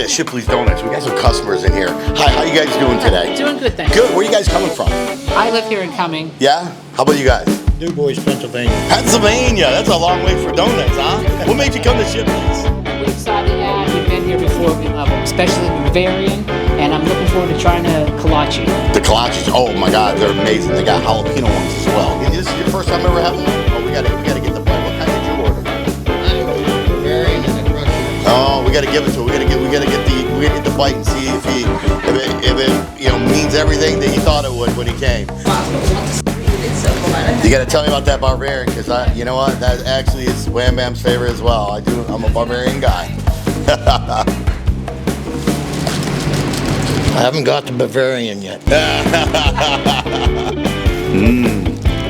at Shipleys Donuts. We got some customers in here. Hi, how you guys doing today? Doing good, thanks. Good. Where are you guys coming from? I live here in Cumming. Yeah? How about you guys? Du Bois, Pennsylvania. Pennsylvania. That's a long way for donuts, huh? What made you come to Shipleys? We're excited that we've been here before, especially the Bavarian, and I'm looking forward to trying the kolache. The kolaches. Oh my God, they're amazing. They got jalapeno ones as well. This is your first time ever having one? Oh, we gotta get the bite. What kind did you order? Bavarian and a crushed. Oh, we gotta give it to him. We gotta get the bite and see if it means everything that he thought it would when he came. You gotta tell me about that Bavarian, because you know what? That actually is WamBam's favorite as well. I'm a Bavarian guy. I haven't got the Bavarian yet.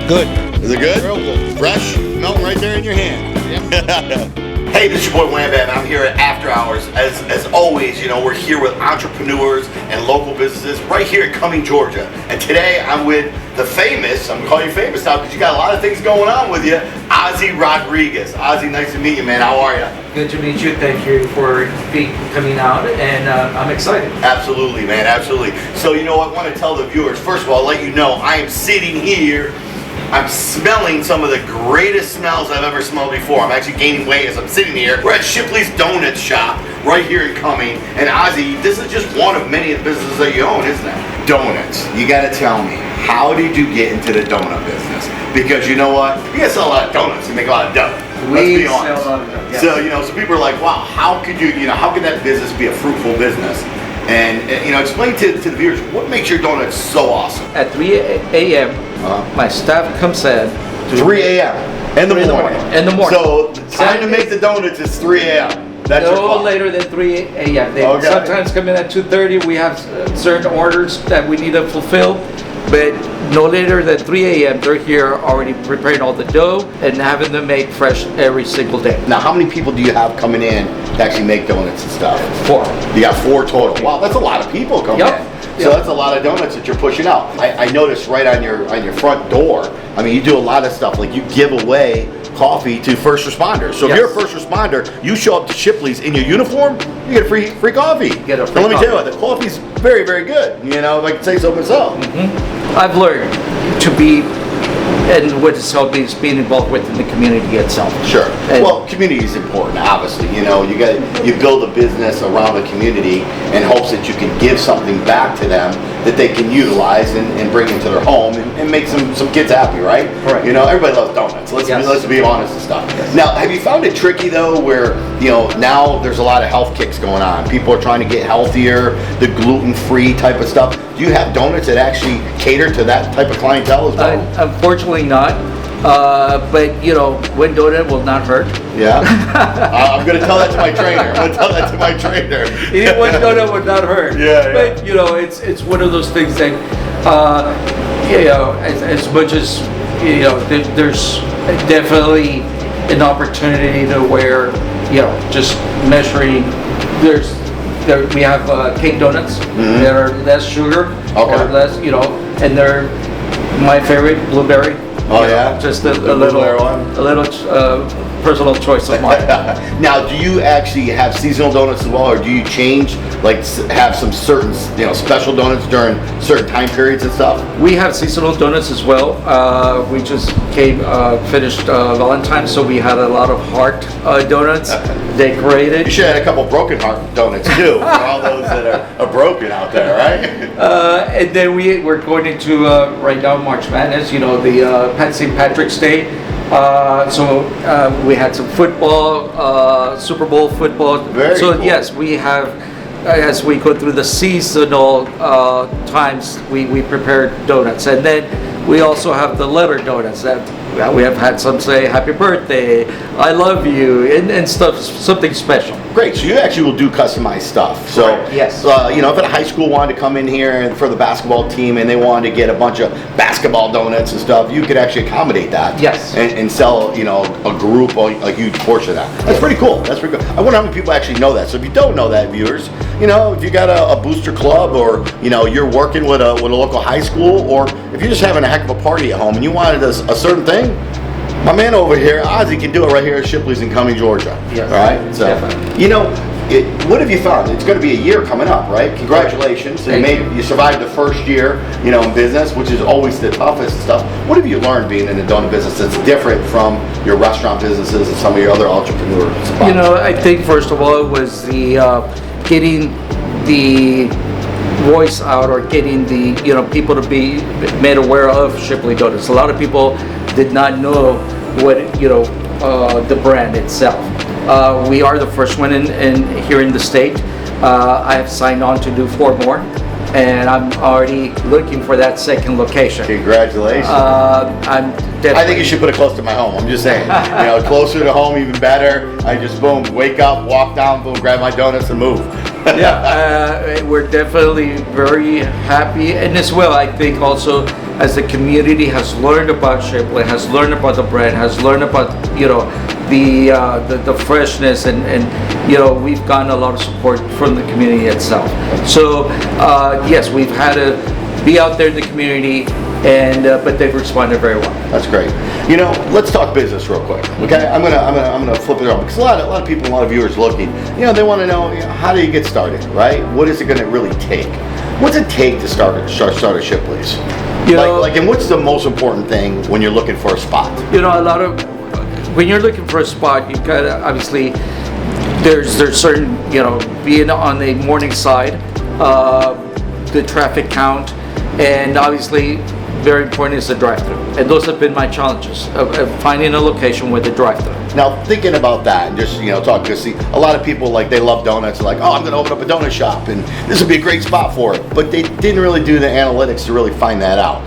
Good. Is it good? Real good. Fresh? Melting right there in your hand. Yep. Hey, this is your boy WamBam. I'm here at After Hours. As always, we're here with entrepreneurs and local businesses right here in Cumming, Georgia. And today I'm with the famous, I'm calling you famous now because you got a lot of things going on with you, Ozzie Rodriguez. Ozzie, nice to meet you, man. How are you? Good to meet you. Thank you for coming out, and I'm excited. Absolutely, man. Absolutely. So, I want to tell the viewers, first of all, let you know, I am sitting here. I'm smelling some of the greatest smells I've ever smelled before. I'm actually gaining weight as I'm sitting here. We're at Shipleys Donuts shop right here in Cumming. And Ozzie, this is just one of many businesses that you own, isn't it? Donuts. You got to tell me, how did you get into the donut business? Because you know what? You guys sell a lot of donuts. You make a lot of dough. Let's be honest. Sell a lot of donuts. Yes. So, so people are like, wow, how could how can that business be a fruitful business? And, explain to the viewers, what makes your donuts so awesome? At 3 a.m., my staff comes in. 3 a.m. in the morning. In the morning. So the time to make the donuts is 3 a.m. That's your No clock. later than 3 a.m. They Okay. sometimes come in at 2:30. We have certain orders that we need to fulfill, but no later than 3 a.m. They're here already preparing all the dough and having them make fresh every single day. Now, how many people do you have coming in to actually make donuts and stuff? 4. You got 4 total. Wow, that's a lot of people coming Yep. in. So that's a lot of donuts that you're pushing out. I noticed right on your front door. I mean, you do a lot of stuff. Like you give away coffee to first responders. So if you're a first responder, you show up to Shipleys in your uniform, you get a free coffee. Get a free and let me tell you coffee. what, the coffee's very, very good. If I can say so myself. I've learned to be, and what has helped me is being involved within the community itself. Sure. And Well, community is important, obviously. You build a business around the community in hopes that you can give something back to them that they can utilize and bring into their home and make some kids happy, right? Correct. Everybody loves donuts. Let's be honest and stuff. Yes. Now, have you found it tricky though, where now there's a lot of health kicks going on? People are trying to get healthier, the gluten-free type of stuff. Do you have donuts that actually cater to that type of clientele as well? Unfortunately not, but one donut will not hurt. Yeah. I'm going to tell that to my trainer. Eating one donut would not hurt. Yeah, But it's one of those things that as much as there's definitely an opportunity to where just measuring. We have cake donuts that are less sugar or less, and they're my favorite, blueberry. Oh yeah, just a little personal choice of mine. Now, do you actually have seasonal donuts as well, or do you change, like have some certain, special donuts during certain time periods and stuff? We have seasonal donuts as well. We just finished Valentine's, so we had a lot of heart donuts decorated. You should have had a couple broken heart donuts too, for all those that are broken out there, right? And then we're going into right now March Madness, the St. Patrick's Day. So we had some football, Super Bowl football. Very cool. Yes, we have, as we go through the seasonal times, we prepare donuts. And then we also have the letter donuts that we have had some say happy birthday, I love you, and stuff, something special. Great, so you actually will do customized stuff. So, yes. If a high school wanted to come in here for the basketball team and they wanted to get a bunch of basketball donuts and stuff, you could actually accommodate that. Yes. And sell, a group, a huge portion of that. That's pretty cool. That's pretty cool. I wonder how many people actually know that. So if you don't know that, viewers, if you got a booster club, or you're working with a local high school, or if you're just having a heck of a party at home and you wanted a certain thing, my man over here, Ozzie, can do it right here at Shipleys in Cumming, Georgia. Yes. All right. So, definitely. what have you found? It's going to be a year coming up, right? Congratulations. So you survived the first year, in business, which is always the toughest stuff. What have you learned being in the donut business that's different from your restaurant businesses and some of your other entrepreneur spots? I think first of all it was the getting the voice out, or getting the people to be made aware of Shipley Donuts. A lot of people did not know what the brand itself. We are the first one in here in the state. I have signed on to do 4 more, and I'm already looking for that second location. Congratulations. I think you should put it close to my home. I'm just saying, closer to home, even better. I just boom, wake up, walk down, boom, grab my donuts and move. We're definitely very happy, and as well, I think also as the community has learned about Shipley, has learned about the brand, has learned about the freshness, and we've gotten a lot of support from the community itself. So yes, we've had to be out there in the community, and but they've responded very well. That's great. Let's talk business real quick. Okay, I'm gonna flip it around because a lot of people, a lot of viewers looking, they want to know, how do you get started, right? What is it going to really take? What's it take to start a Shipleys? And what's the most important thing when you're looking for a spot? When you're looking for a spot, you've got to, obviously, there's certain, being on the morning side, the traffic count, and obviously very important is the drive-thru. And those have been my challenges of finding a location with a drive-thru. Now, thinking about that and just, talking, because see, a lot of people, they love donuts, like, oh, I'm going to open up a donut shop and this would be a great spot for it. But they didn't really do the analytics to really find that out.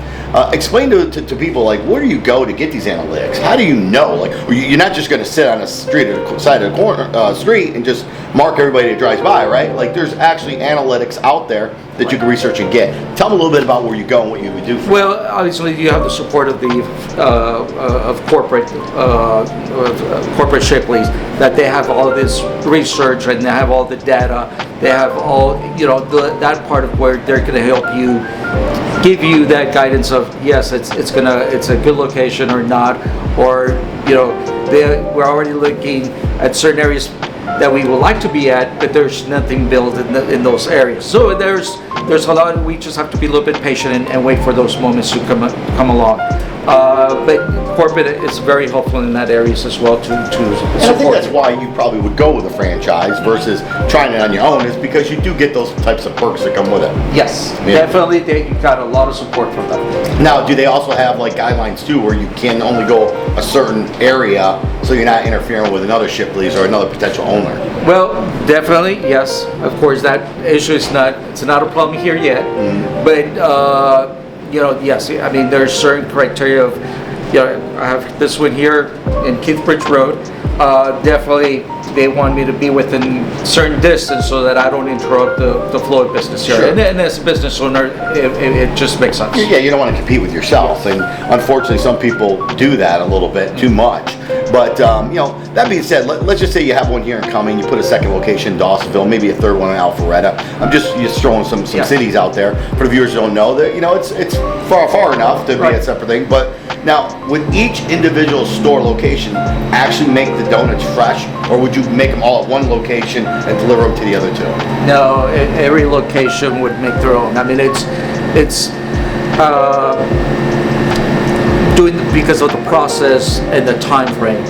Explain to people, where do you go to get these analytics? How do you know? You're not just going to sit on a street or the side of the corner street and just mark everybody that drives by, right? There's actually analytics out there that you can research and get. Tell me a little bit about where you go and what you would do. Well, obviously, you have the support of the of corporate Shipleys, that they have all this research and they have all the data. They have all that part of where they're going to help you, give you that guidance of yes, it's a good location or not, or we're already looking at certain areas that we would like to be at, but there's nothing built in those areas. So there's a lot. We just have to be a little bit patient and wait for those moments to come along. But corporate is very helpful in that areas as well to support. And I think that's why you probably would go with a franchise versus trying it on your own, is because you do get those types of perks that come with it. Yes, definitely. You got a lot of support from them. Now, do they also have guidelines too, where you can only go a certain area, so you're not interfering with another Shipleys or another potential owner? Well, definitely, yes. Of course, that issue is not a problem here yet, but. Yes, I mean, there's certain criteria of, I have this one here in Keithbridge Road. Definitely, they want me to be within certain distance so that I don't interrupt the flow of business here. Sure. And as a business owner, it just makes sense. Yeah, you don't want to compete with yourself, and unfortunately, some people do that a little bit too much. But that being said, let's just say you have one here in Cumming, you put a second location in Dawsonville, maybe a third one in Alpharetta. I'm just throwing some cities out there for the viewers who don't know that it's far enough to be a separate thing. But now, would each individual store location actually make the donuts fresh, or would you make them all at one location and deliver them to the other two? No, every location would make their own. I mean, it's doing because of the process and the time frame.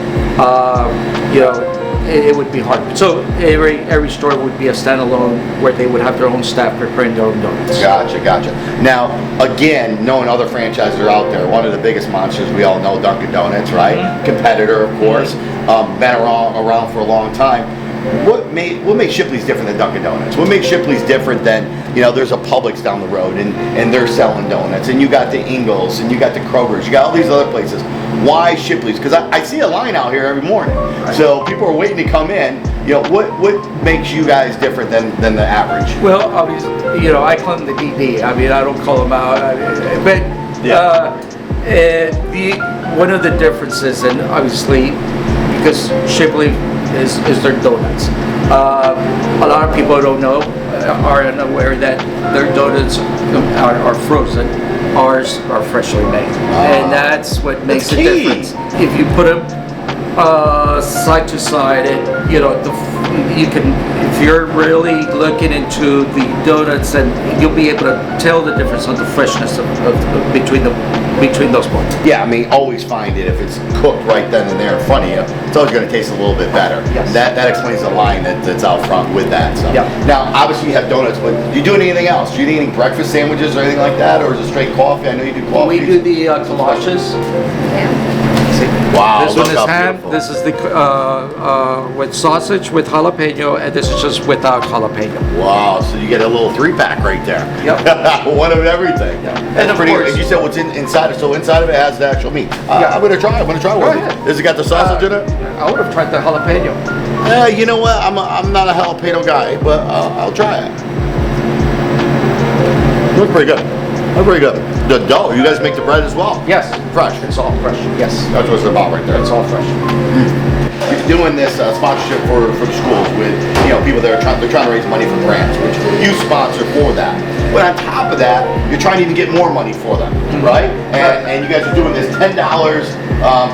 It would be hard. So every store would be a standalone where they would have their own staff preparing their own donuts. Gotcha. Now, again, knowing other franchises are out there, one of the biggest monsters we all know, Dunkin' Donuts, right? Mm-hmm. Competitor, of course, been around for a long time. What makes Shipleys different than Dunkin' Donuts? What makes Shipleys different than, there's a Publix down the road and they're selling donuts, and you got the Ingles and you got the Kroger's, you got all these other places. Why Shipleys? Because I see a line out here every morning. Right. So people are waiting to come in. What makes you guys different than the average? Well, obviously, I call them the DD. I mean, I don't call them out, but one of the differences, and obviously, because Shipley is their donuts. A lot of people don't know, are unaware that their donuts are frozen. Ours are freshly made, and that's what makes the difference. If you put them side to side, and you know, you can, if you're really looking into the donuts, and you'll be able to tell the difference on the freshness of between those both. Yeah, I mean, always find it if it's cooked right then and there in front of you. It's always going to taste a little bit better. Yes. That explains the line that's out front with that. So. Yeah. Now, obviously, you have donuts, but do you do anything else? Do you do any breakfast sandwiches or anything like that, or is it straight coffee? I know you do coffee. We do the kolaches. Wow, This look one is how ham. beautiful. This is the with sausage with jalapeno, and this is just without jalapeno. Wow, so you get a little 3-pack right there. Yep. One of everything. Yeah. And And of pretty. course- And you said what's inside it. So inside of it has the actual meat. Yeah. I'm gonna try. I'm gonna try one. Go ahead. Has it got the sausage in it? I would have tried the jalapeno. You know what? I'm not a jalapeno guy, but I'll try it. Looks pretty good. Looks pretty good. The dough. You guys make the bread as well? Yes, Fresh. it's all fresh. Yes, That's what it's about right there. it's all fresh. You're doing this sponsorship for the schools with, you know, people that are trying to raise money for grants, which you sponsor for that. But on top of that, you're trying to even get more money for them, right? And you guys are doing this $10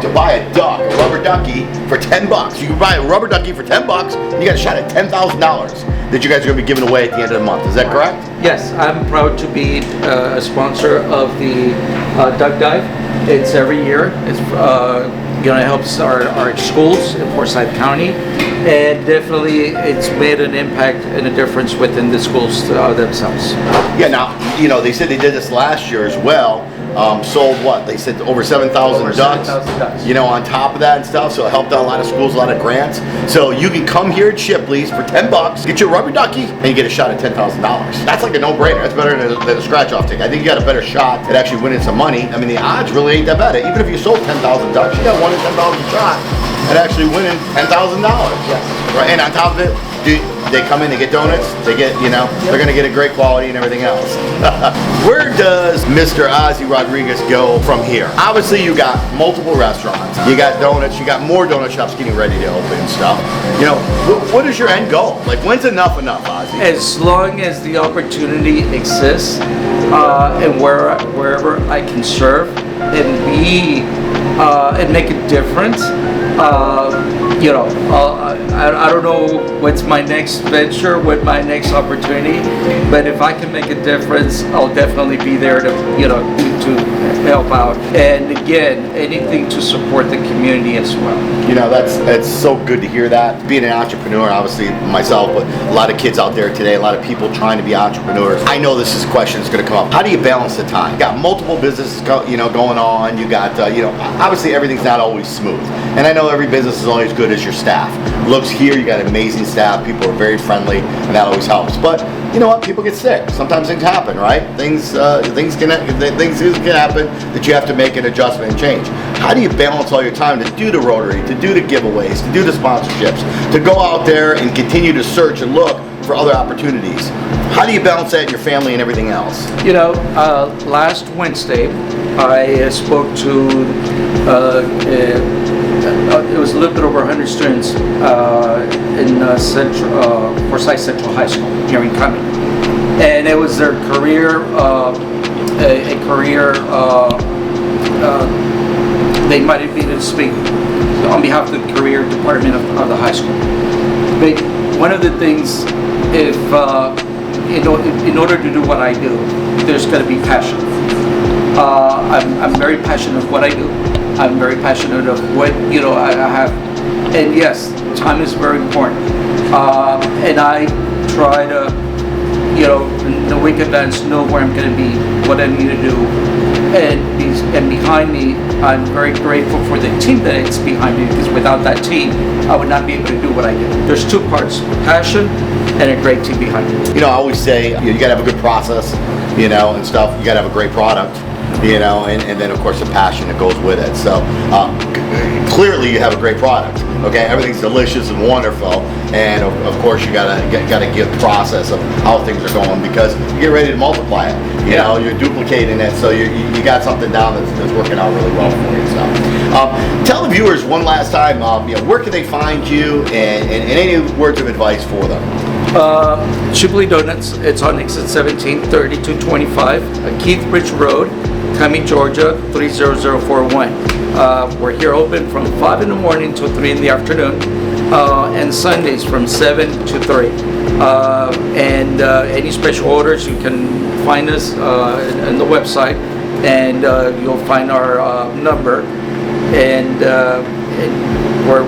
to buy a duck, a rubber ducky, for $10. You can buy a rubber ducky for $10, and you got a shot at $10,000 that you guys are going to be giving away at the end of the month. Is that correct? Yes, I'm proud to be a sponsor of the Duck Dive. It's every year. It's helps our schools in Forsyth County, and definitely it's made an impact and a difference within the schools themselves. Yeah. Now, you know, they said they did this last year as well. Sold what? They said over 7,000 Over ducks. 7,000 ducks. You know, on top of that and stuff. So it helped out a lot of schools, a lot of grants. So you can come here at Shipleys for $10, get your rubber ducky, and you get a shot at $10,000. That's like a no-brainer. That's better than a scratch-off ticket. I think you got a better shot at actually winning some money. I mean, the odds really ain't that bad. Even if you sold 10,000 ducks, you got $1 in $10 a shot at actually winning $10,000. Yes. Right. And on top of it, they come in, they get donuts, they get, you know, they're going to get a great quality and everything else. Where does Mr. Ozzie Rodriguez go from here? Obviously, you got multiple restaurants, you got donuts, you got more donut shops getting ready to open and stuff. You know, what is your end goal? Like, when's enough, Ozzie? As long as the opportunity exists, and wherever I can serve and be and make a difference. You know, I don't know what's my next venture, what my next opportunity, but if I can make a difference, I'll definitely be there to, you know, to help out. And again, anything to support the community as well. You know, that's so good to hear that. Being an entrepreneur, obviously myself, but a lot of kids out there today, a lot of people trying to be entrepreneurs. I know this is a question that's going to come up. How do you balance the time? You got multiple businesses, going on. You got, obviously everything's not always smooth. And I know every business is only as good as your staff. Looks here, you got amazing staff. People are very friendly, and that always helps. But you know what? People get sick. Sometimes things happen, right? Things can happen that you have to make an adjustment and change. How do you balance all your time to do the Rotary, to do the giveaways, to do the sponsorships, to go out there and continue to search and look for other opportunities? How do you balance that in your family and everything else? You know, last Wednesday, I spoke to it was a little bit over 100 students in Forsyth Central High School here in Cumming, and it was their career, they might have been to speak on behalf of the career department of the high school. But one of the things, if in order to do what I do, there's got to be passion. I'm very passionate of what I do. I'm very passionate of what, you know, I have. And yes, time is very important. And I try to, you know, in the week advance, know where I'm going to be, what I need to do. And behind me, I'm very grateful for the team that is behind me, because without that team, I would not be able to do what I do. There's two parts, passion and a great team behind me. You know, I always say you got to have a good process, you know, and stuff. You got to have a great product, you know, and then of course the passion that goes with it. So clearly you have a great product. Okay, everything's delicious and wonderful, and of course you gotta give the process of how things are going, because you get ready to multiply it. You know, you're duplicating it, so you got something down that's working out really well for you. So, tell the viewers one last time, you know, where can they find you, and any words of advice for them? Shipley Donuts, it's on exit 17, 3225, Keith Bridge Road, Cumming, Georgia 30041. We're here open from 5 in the morning till 3 in the afternoon, and Sundays from 7 to 3. And any special orders, you can find us on the website, and you'll find our number, and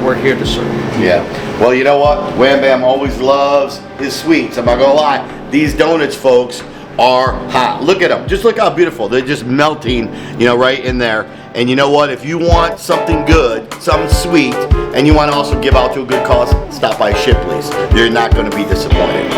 we're here to serve. Yeah. Well, you know what? WamBam always loves his sweets. I'm not gonna lie. These donuts, folks, are hot. Look at them. Just look how beautiful. They're just melting, right in there. And you know what? If you want something good, something sweet, and you want to also give out to a good cause, stop by Shipleys. You're not going to be disappointed.